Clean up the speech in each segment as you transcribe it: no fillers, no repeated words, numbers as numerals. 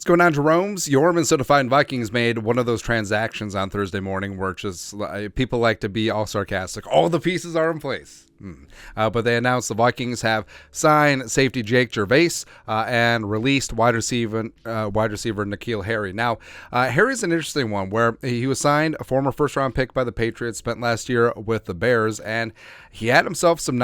What's going on, Jerome's? Your Minnesota Vikings made one of those transactions on Thursday morning where just people like to be all sarcastic. All the pieces are in place. But they announced the Vikings have signed safety Jake Gervase and released wide receiver NKeal Harry. Now, Harry's an interesting one where he was signed, a former first-round pick by the Patriots, spent last year with the Bears, and he had himself some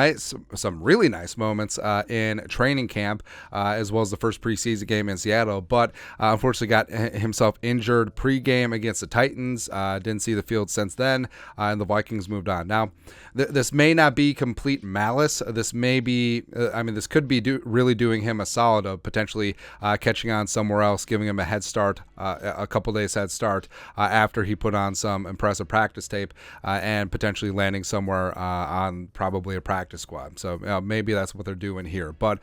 really nice moments in training camp, as well as the first preseason game in Seattle. But unfortunately, got himself injured pregame against the Titans. Didn't see the field since then, and the Vikings moved on. Now, this may not be complete malice. This may be, this could be really doing him a solid of potentially catching on somewhere else, giving him a head start, a couple days head start after he put on some impressive practice tape and potentially landing somewhere on probably a practice squad. So maybe that's what they're doing here. But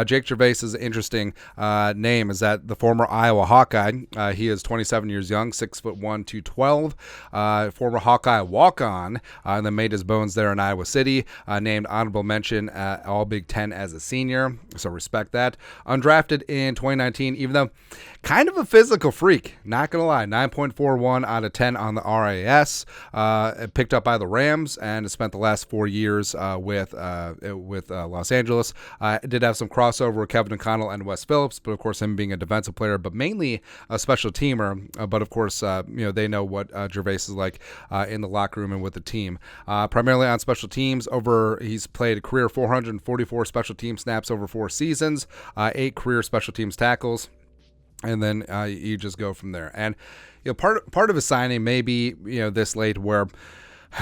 Jake Gervase is an interesting name. Is that the former Iowa Hawkeye? He is 27 years young, 6'1", 212. Former Hawkeye walk-on, and then made his bones there in Iowa City. Named honorable mention All Big Ten as a senior, so respect that. Undrafted in 2019, even though kind of a physical freak, not gonna lie. 9.41 out of 10 on the RAS. Picked up by the Rams and spent the last 4 years with Los Angeles. Did have some crossover with Kevin O'Connell and Wes Phillips, but of course him being a defensive player, but mainly a special teamer. But of course, they know what Gervase is like in the locker room and with the team. Primarily on special teams. He's played a career 444 special team snaps over 4 seasons, 8 career special teams tackles, and then you just go from there. And part of his signing may be this late where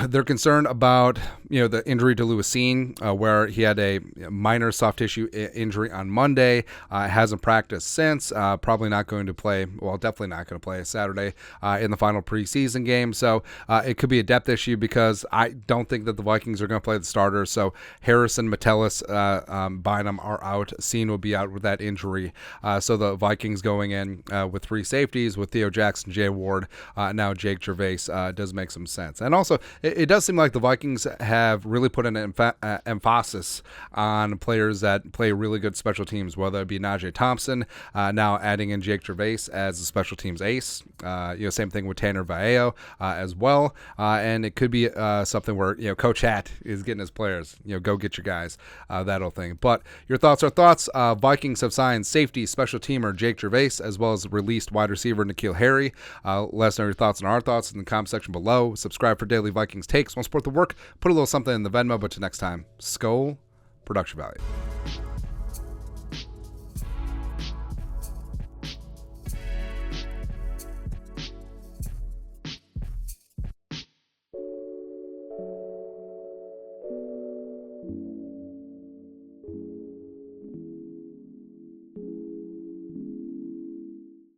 they're concerned about the injury to Lewisine, where he had a minor soft tissue injury on Monday. Hasn't practiced since. Probably not going to play. Well, definitely not going to play Saturday in the final preseason game. So it could be a depth issue because I don't think that the Vikings are going to play the starters. So Harrison, Metellus, Bynum are out. Cine will be out with that injury. So the Vikings going in with 3 safeties with Theo Jackson, Jay Ward, now Jake Gervase does make some sense. And also, it does seem like the Vikings have really put an emphasis on players that play really good special teams, whether it be Najee Thompson, now adding in Jake Gervase as a special teams ace. Same thing with Tanner Vallejo as well. And it could be something where Coach Hat is getting his players, go get your guys, that whole thing. But your thoughts are thoughts. Vikings have signed safety special teamer Jake Gervase as well as released wide receiver NKeal Harry. Let us know your thoughts and our thoughts in the comment section below. Subscribe for daily Vikings takes. Want to support the work? Put a little something in the Venmo. But till next time, Skull Production Value.